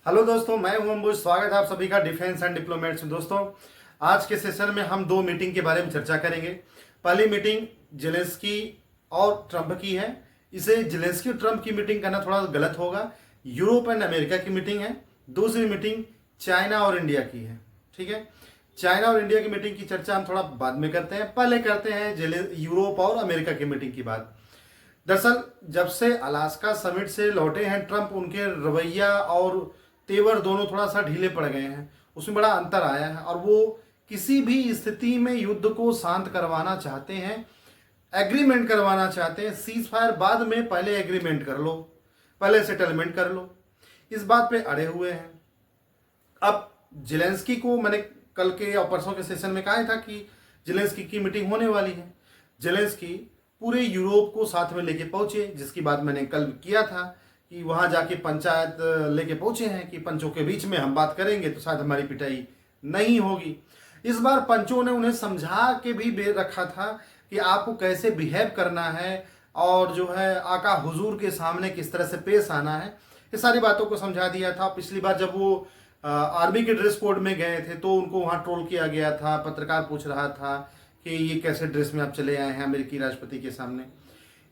Hello दोस्तों, मैं हूं अंबुज। स्वागत है आप सभी का डिफेंस एंड डिप्लोमेट्स में। दोस्तों, आज के सेशन में हम दो मीटिंग के बारे में चर्चा करेंगे। पहली मीटिंग जेलेंस्की और ट्रंप की है। इसे जेलेंस्की और ट्रंप की मीटिंग करना थोड़ा गलत होगा। यूरोप एंड अमेरिका की मीटिंग है। दूसरी मीटिंग चाइना और इंडिया की है। ठीक है, चाइना और इंडिया की मीटिंग की चर्चा हम थोड़ा बाद में करते हैं। पहले करते हैं यूरोप और अमेरिका की मीटिंग की बात। दरअसल जब से अलास्का समिट से लौटे हैं ट्रंप, उनके रवैया और तेवर दोनों थोड़ा सा ढीले पड़ गए हैं। उसमें बड़ा अंतर आया है और वो किसी भी स्थिति में युद्ध को शांत करवाना चाहते हैं, एग्रीमेंट करवाना चाहते हैं। सीज फायर बाद में, पहले एग्रीमेंट कर लो, पहले सेटलमेंट कर लो, इस बात पे अड़े हुए हैं। अब जेलेंस्की को मैंने कल के और परसों के सेशन में कहा था कि जेलेंस्की की मीटिंग होने वाली है। जेलेंस्की पूरे यूरोप को साथ में लेके पहुंचे, जिसकी बात मैंने कल किया था कि वहां जाके पंचायत लेके पहुंचे हैं कि पंचों के बीच में हम बात करेंगे तो शायद हमारी पिटाई नहीं होगी। इस बार पंचों ने उन्हें समझा के भी रखा था कि आपको कैसे बिहेव करना है और जो है आका हुजूर के सामने किस तरह से पेश आना है, ये सारी बातों को समझा दिया था। पिछली बार जब वो आर्मी के ड्रेस कोड में गए थे तो उनको वहां ट्रोल किया गया था। पत्रकार पूछ रहा था कि ये कैसे ड्रेस में आप चले आए हैं अमेरिकी राष्ट्रपति के सामने।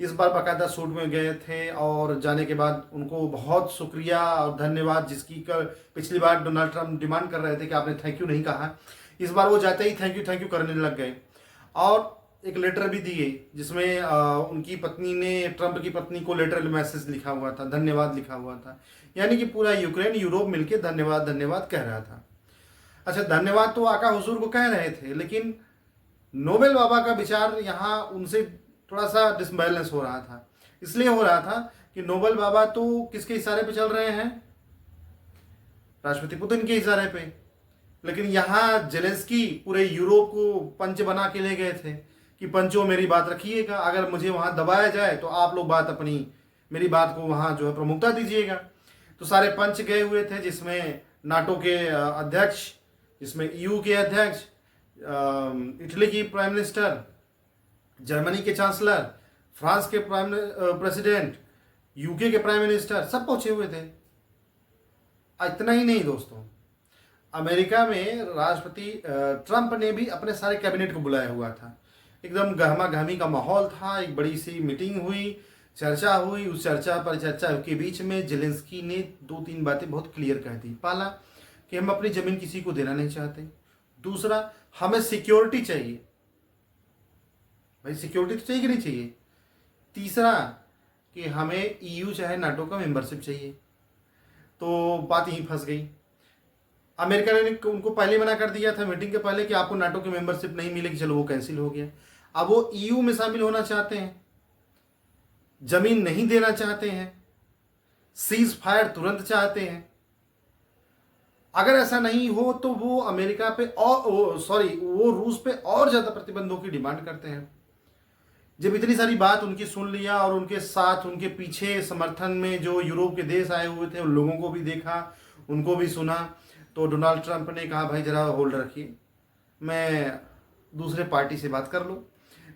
इस बार बाकायदा सूट में गए थे और जाने के बाद उनको बहुत शुक्रिया और धन्यवाद, जिसकी पिछली बार डोनाल्ड ट्रंप डिमांड कर रहे थे कि आपने थैंक यू नहीं कहा। इस बार वो जाते ही थैंक यू करने लग गए और एक लेटर भी दिए जिसमें उनकी पत्नी ने, ट्रंप की पत्नी को लेटर मैसेज लिखा हुआ था, धन्यवाद लिखा हुआ था। यानी कि पूरा यूक्रेन यूरोप मिलकर धन्यवाद धन्यवाद कह रहा था। अच्छा, धन्यवाद तो आका हुजूर को कह रहे थे, लेकिन नोबेल बाबा का विचार यहाँ उनसे थोड़ा सा डिसबैलेंस हो रहा था। इसलिए हो रहा था कि नोबेल बाबा तो किसके इशारे पे चल रहे हैं? राष्ट्रपति पुतिन के इशारे पे। लेकिन यहाँ जेलेंस्की पूरे यूरोप को पंच बना के ले गए थे कि पंचों मेरी बात रखिएगा, अगर मुझे वहां दबाया जाए तो आप लोग मेरी बात को वहां जो है प्रमुखता दीजिएगा। तो सारे पंच गए हुए थे, जिसमें नाटो के अध्यक्ष, जिसमें ईयू के अध्यक्ष, इटली की प्राइम मिनिस्टर, जर्मनी के चांसलर, फ्रांस के प्रेसिडेंट, यूके के प्राइम मिनिस्टर, सब पहुंचे हुए थे। इतना ही नहीं दोस्तों, अमेरिका में राष्ट्रपति ट्रंप ने भी अपने सारे कैबिनेट को बुलाया हुआ था। एकदम गहमा गहमी का माहौल था। एक बड़ी सी मीटिंग हुई, चर्चा हुई। उस चर्चा के बीच में जेलेंस्की ने दो तीन बातें बहुत क्लियर कह दी। पहला कि हम अपनी जमीन किसी को देना नहीं चाहते। दूसरा, हमें सिक्योरिटी चाहिए। भाई सिक्योरिटी तो चाहिए कि नहीं चाहिए? तीसरा कि हमें ईयू चाहे नाटो का मेंबरशिप चाहिए। तो बात यहीं फंस गई। अमेरिका ने उनको पहले मना कर दिया था मीटिंग के पहले कि आपको नाटो की मेंबरशिप नहीं मिलेगी, चलो वो कैंसिल हो गया। अब वो ईयू में शामिल होना चाहते हैं, जमीन नहीं देना चाहते हैं, सीज फायर तुरंत चाहते हैं। अगर ऐसा नहीं हो तो वो अमेरिका पे वो रूस पे और ज्यादा प्रतिबंधों की डिमांड करते हैं। जब इतनी सारी बात उनकी सुन लिया और उनके साथ, उनके पीछे समर्थन में जो यूरोप के देश आए हुए थे, उन लोगों को भी देखा, उनको भी सुना, तो डोनाल्ड ट्रंप ने कहा भाई जरा होल्ड रखिए, मैं दूसरे पार्टी से बात कर लूँ।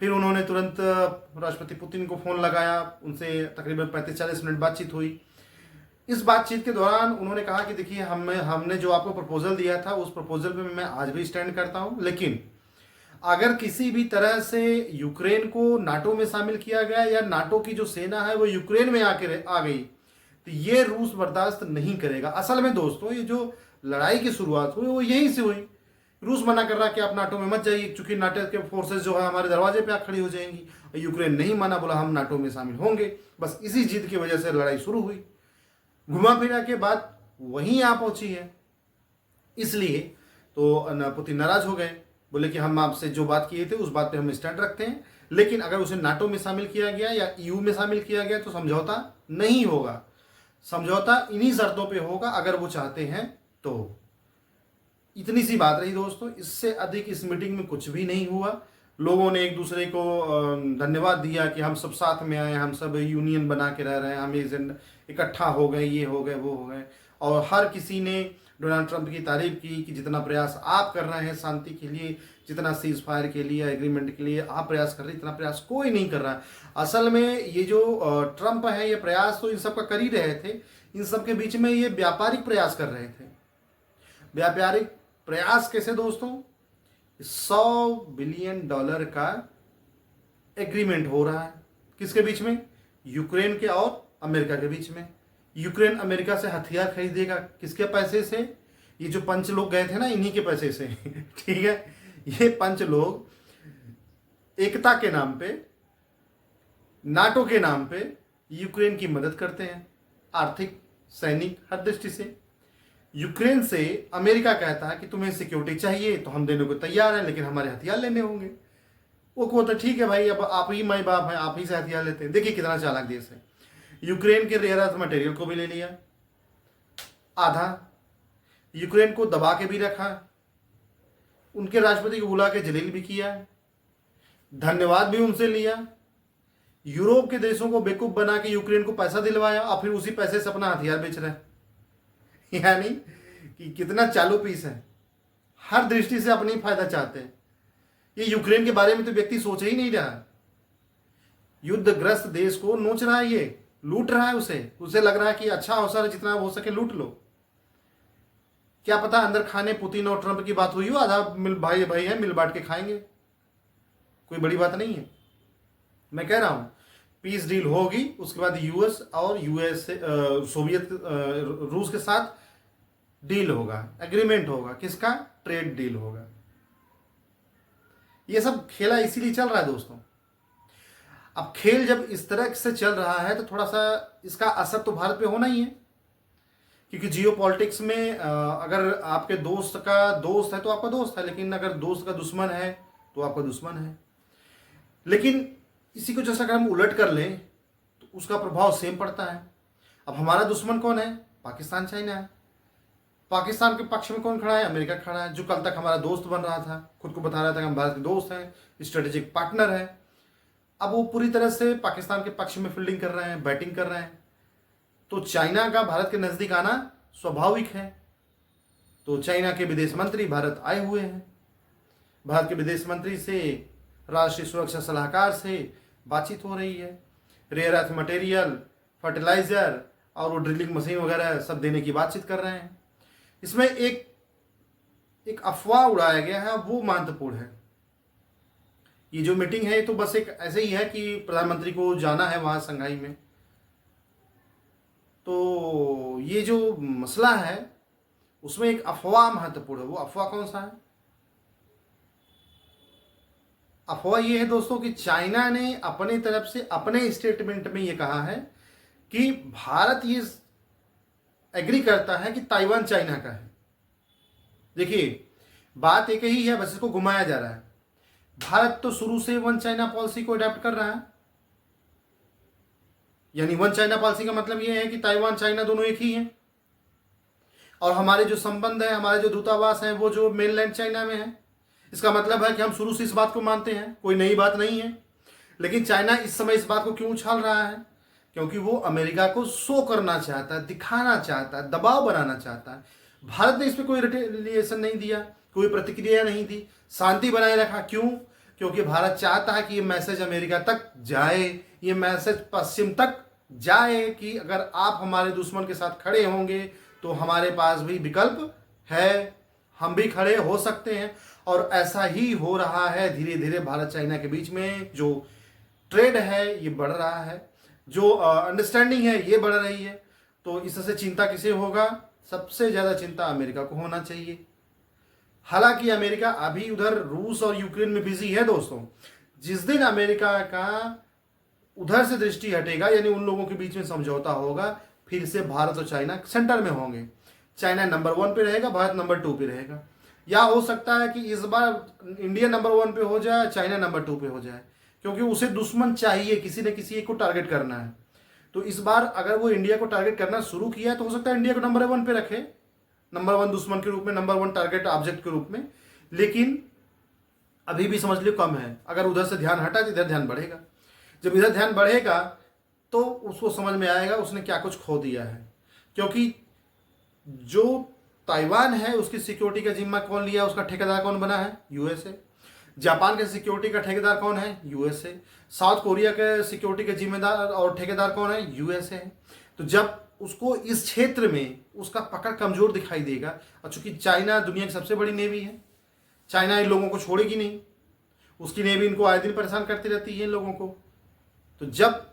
फिर उन्होंने तुरंत राष्ट्रपति पुतिन को फ़ोन लगाया, उनसे तकरीबन 35-40 मिनट बातचीत हुई। इस बातचीत के दौरान उन्होंने कहा कि देखिए हमने जो आपको प्रपोजल दिया था उस प्रपोजल पे मैं आज भी स्टैंड करता हूँ, लेकिन अगर किसी भी तरह से यूक्रेन को नाटो में शामिल किया गया या नाटो की जो सेना है वो यूक्रेन में आ गई तो ये रूस बर्दाश्त नहीं करेगा। असल में दोस्तों, ये जो लड़ाई की शुरुआत हुई वो यहीं से हुई। रूस मना कर रहा कि आप नाटो में मत जाइए, क्योंकि नाटो के फोर्सेस जो है हमारे दरवाजे पे आ खड़ी हो जाएंगी। और यूक्रेन नहीं माना, बोला हम नाटो में शामिल होंगे। बस इसी जिद की वजह से लड़ाई शुरू हुई। घुमा फिरा के बात वहीं आ पहुंची है। इसलिए तो पुतिन नाराज हो गए, बोले कि हम आपसे जो बात किए थे उस बात पे हम स्टैंड रखते हैं, लेकिन अगर उसे नाटो में शामिल किया गया या ईयू में शामिल किया गया तो समझौता नहीं होगा। समझौता इन्हीं शर्तों पे होगा अगर वो चाहते हैं तो। इतनी सी बात रही दोस्तों, इससे अधिक इस मीटिंग में कुछ भी नहीं हुआ। लोगों ने एक दूसरे को धन्यवाद दिया कि हम सब साथ में आए, हम सब यूनियन बना के रह रहे हैं, हम इकट्ठा हो गए, ये हो गए वो हो गए। और हर किसी ने डोनाल्ड ट्रंप की तारीफ की कि जितना प्रयास आप कर रहे हैं शांति के लिए, जितना सीज फायर के लिए, एग्रीमेंट के लिए आप प्रयास कर रहे हैं, इतना प्रयास कोई नहीं कर रहा है। असल में ये जो ट्रंप है, ये प्रयास तो इन सब का कर ही रहे थे, इन सब के बीच में ये व्यापारिक प्रयास कर रहे थे। व्यापारिक प्रयास कैसे दोस्तों? $100 बिलियन का एग्रीमेंट हो रहा है, किसके बीच में? यूक्रेन के और अमेरिका के बीच में। यूक्रेन अमेरिका से हथियार खरीदेगा, किसके पैसे से? ये जो पंच लोग गए थे ना, इन्हीं के पैसे से ठीक है। ये पंच लोग एकता के नाम पे, नाटो के नाम पे यूक्रेन की मदद करते हैं, आर्थिक, सैनिक, हर दृष्टि से। यूक्रेन से अमेरिका कहता है कि तुम्हें सिक्योरिटी चाहिए तो हम देने को तैयार हैं, लेकिन हमारे हथियार लेने होंगे। वो कहता है ठीक है भाई, अब आप ही माई बाप हैं, आप ही से हथियार लेते हैं। देखिए कितना चालाक देश है। यूक्रेन के रेयर अर्थ मटेरियल को भी ले लिया आधा, यूक्रेन को दबा के भी रखा, उनके राष्ट्रपति को बुला के जलील भी किया, धन्यवाद भी उनसे लिया, यूरोप के देशों को बेवकूफ बना के यूक्रेन को पैसा दिलवाया और फिर उसी पैसे से अपना हथियार बेच रहे हैं। यानी कि कितना चालू पीस है, हर दृष्टि से अपनी फायदा चाहते हैं। ये यूक्रेन के बारे में तो व्यक्ति सोच ही नहीं रहा। युद्धग्रस्त देश को नोच रहा है, ये लूट रहा है, उसे लग रहा है कि अच्छा अवसर है, जितना हो सके लूट लो। क्या पता अंदर खाने पुतिन और ट्रंप की बात हुई हो, आधा मिल भाई भाई है, मिल बांट के खाएंगे, कोई बड़ी बात नहीं है। मैं कह रहा हूं पीस डील होगी, उसके बाद यूएस और यूएस सोवियत रूस के साथ डील होगा, एग्रीमेंट होगा, किसका? ट्रेड डील होगा। ये सब खेला इसीलिए चल रहा है दोस्तों। अब खेल जब इस तरह से चल रहा है तो थोड़ा सा इसका असर तो भारत पे होना ही है, क्योंकि जियो पॉलिटिक्स में अगर आपके दोस्त का दोस्त है तो आपका दोस्त है, लेकिन अगर दोस्त का दुश्मन है तो आपका दुश्मन है। लेकिन इसी को जैसा अगर हम उलट कर लें तो उसका प्रभाव सेम पड़ता है। अब हमारा दुश्मन कौन है? पाकिस्तान, चाइना है। पाकिस्तान के पक्ष में कौन खड़ा है? अमेरिका खड़ा है, जो कल तक हमारा दोस्त बन रहा था, खुद को बता रहा था कि हम भारत के दोस्त हैं, स्ट्रेटेजिक पार्टनर है। अब वो पूरी तरह से पाकिस्तान के पक्ष में फील्डिंग कर रहे हैं, बैटिंग कर रहे हैं। तो चाइना का भारत के नज़दीक आना स्वाभाविक है। तो चाइना के विदेश मंत्री भारत आए हुए हैं। भारत के विदेश मंत्री से, राष्ट्रीय सुरक्षा सलाहकार से बातचीत हो रही है। रेयर अर्थ मटेरियल, फर्टिलाइजर और वो ड्रिलिंग मशीन वगैरह सब देने की बातचीत कर रहे हैं। इसमें एक अफवाह उड़ाया गया है, वो महत्वपूर्ण है। ये जो मीटिंग है तो बस एक ऐसे ही है कि प्रधानमंत्री को जाना है वहां संघाई में। तो ये जो मसला है उसमें एक अफवाह महत्वपूर्ण है। वो अफवाह कौन सा है? अफवाह ये है दोस्तों कि चाइना ने अपने तरफ से अपने स्टेटमेंट में ये कहा है कि भारत ये एग्री करता है कि ताइवान चाइना का है। देखिए बात एक ही है, बस इसको घुमाया जा रहा है। भारत तो शुरू से वन चाइना पॉलिसी को अडॉप्ट कर रहा है। यानी वन चाइना पॉलिसी का मतलब ये है कि ताइवान चाइना दोनों एक ही हैं, और हमारे जो संबंध है, हमारे जो दूतावास हैं, वो जो मेनलैंड चाइना में है। इसका मतलब है कि हम शुरू से इस बात को मानते हैं, कोई नई बात नहीं है। लेकिन चाइना इस समय इस बात को क्यों उछाल रहा है? क्योंकि वो अमेरिका को शो करना चाहता है, दिखाना चाहता है, दबाव बनाना चाहता है। भारत ने इस पर कोई रिटेलिएशन नहीं दिया, कोई प्रतिक्रिया नहीं दी, शांति बनाए रखा। क्यों? क्योंकि भारत चाहता है कि ये मैसेज अमेरिका तक जाए, ये मैसेज पश्चिम तक जाए कि अगर आप हमारे दुश्मन के साथ खड़े होंगे तो हमारे पास भी विकल्प है, हम भी खड़े हो सकते हैं। और ऐसा ही हो रहा है। धीरे धीरे भारत चाइना के बीच में जो ट्रेड है ये बढ़ रहा है, जो अंडरस्टैंडिंग है ये बढ़ रही है। तो इससे चिंता किसे होगा? सबसे ज़्यादा चिंता अमेरिका को होना चाहिए। हालांकि अमेरिका अभी उधर रूस और यूक्रेन में बिजी है दोस्तों। जिस दिन अमेरिका का उधर से दृष्टि हटेगा, यानी उन लोगों के बीच में समझौता होगा, फिर से भारत और चाइना सेंटर में होंगे। चाइना नंबर 1 पे रहेगा, भारत नंबर 2 पे रहेगा। या हो सकता है कि इस बार इंडिया नंबर 1 पे हो जाए, चाइना नंबर 2 पे हो जाए, क्योंकि उसे दुश्मन चाहिए, किसी न किसी एक को टारगेट करना है। तो इस बार अगर वो इंडिया को टारगेट करना शुरू किया है तो हो सकता है इंडिया को नंबर 1 पे रखे, नंबर 1 दुश्मन के रूप में, नंबर 1 टारगेट ऑब्जेक्ट के रूप में। लेकिन अभी भी समझ लो कम है। अगर उधर से ध्यान हटा तो इधर ध्यान बढ़ेगा। जब इधर ध्यान बढ़ेगा तो उसको समझ में आएगा उसने क्या कुछ खो दिया है। क्योंकि जो ताइवान है उसकी सिक्योरिटी का जिम्मा कौन लिया, उसका ठेकेदार कौन बना है, यूएसए। जापान के सिक्योरिटी का ठेकेदार कौन है, यूएसए। साउथ कोरिया के सिक्योरिटी के जिम्मेदार और ठेकेदार कौन है, यूएसए है। तो जब उसको इस क्षेत्र में उसका पकड़ कमजोर दिखाई देगा, और चूंकि चाइना दुनिया की सबसे बड़ी नेवी है, चाइना इन लोगों को छोड़ेगी नहीं, उसकी नेवी इनको आए दिन परेशान करती रहती है इन लोगों को। तो जब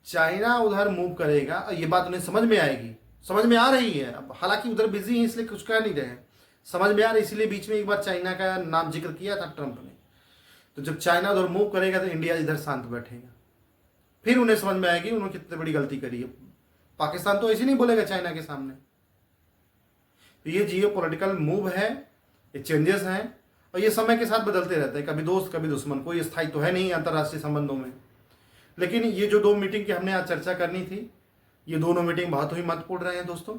चाइना उधर मूव करेगा और ये बात उन्हें समझ में आएगी, समझ में आ रही है, अब हालांकि उधर बिजी है इसलिए कुछ कह नहीं रहे हैं, समझ में आ रही, इसलिए बीच में एक बार चाइना का नाम जिक्र किया था ट्रंप ने। तो जब चाइना उधर मूव करेगा तो इंडिया इधर शांत बैठेगा, फिर उन्हें समझ में आएगी उन्होंने कितनी बड़ी गलती करी है। पाकिस्तान तो ऐसे नहीं बोलेगा चाइना के सामने। तो ये जियो पॉलिटिकल मूव है, ये चेंजेस हैं, और ये समय के साथ बदलते रहते हैं, कभी दोस्त कभी दुश्मन, कोई स्थायी तो है नहीं अंतर्राष्ट्रीय संबंधों में। लेकिन ये जो 2 मीटिंग की हमने आज चर्चा करनी थी, ये दोनों मीटिंग बहुत ही महत्वपूर्ण रहे हैं दोस्तों।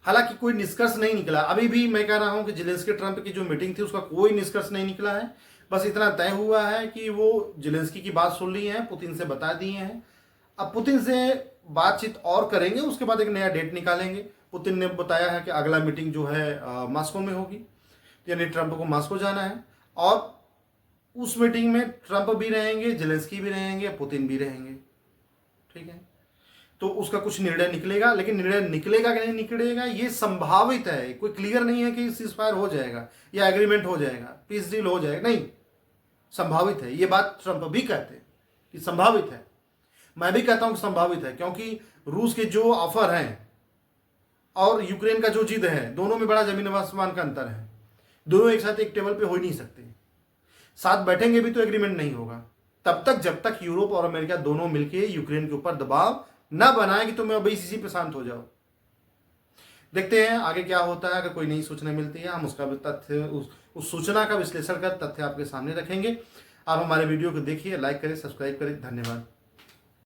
हालांकि कोई निष्कर्ष नहीं निकला, अभी भी मैं कह रहा हूं कि जेलेंस्की ट्रंप की जो मीटिंग थी उसका कोई निष्कर्ष नहीं निकला है। बस इतना तय हुआ है कि वो जेलेंस्की की बात सुन ली है, पुतिन से बता दिए हैं, अब पुतिन से बातचीत और करेंगे, उसके बाद एक नया डेट निकालेंगे। पुतिन ने बताया है कि अगला मीटिंग जो है मॉस्को में होगी, यानी ट्रंप को मॉस्को जाना है, और उस मीटिंग में ट्रंप भी रहेंगे, जेलेंस्की भी रहेंगे, पुतिन भी रहेंगे, ठीक है। तो उसका कुछ निर्णय निकलेगा, लेकिन निर्णय निकलेगा कि नहीं निकलेगा ये संभावित है, कोई क्लियर नहीं है कि सीज फायर हो जाएगा या एग्रीमेंट हो जाएगा, पीस डील हो जाएगा, नहीं, संभावित है। ये बात ट्रंप भी कहते हैं कि संभावित है, मैं भी कहता हूं कि संभावित है, क्योंकि रूस के जो ऑफर हैं और यूक्रेन का जो जिद है, दोनों में बड़ा जमीन आसमान का अंतर है। दोनों एक साथ एक टेबल पे हो ही नहीं सकते, साथ बैठेंगे भी तो एग्रीमेंट नहीं होगा तब तक जब तक यूरोप और अमेरिका दोनों मिलकर यूक्रेन के ऊपर दबाव ना बनाए कि तुम अभी इसी पे शांत हो जाओ। देखते हैं आगे क्या होता है। अगर कोई नई सूचना मिलती है हम उसका भी तथ्य, उस सूचना का विश्लेषण कर तथ्य आपके सामने रखेंगे। आप हमारे वीडियो को देखिए, लाइक करें, सब्सक्राइब करें। धन्यवाद।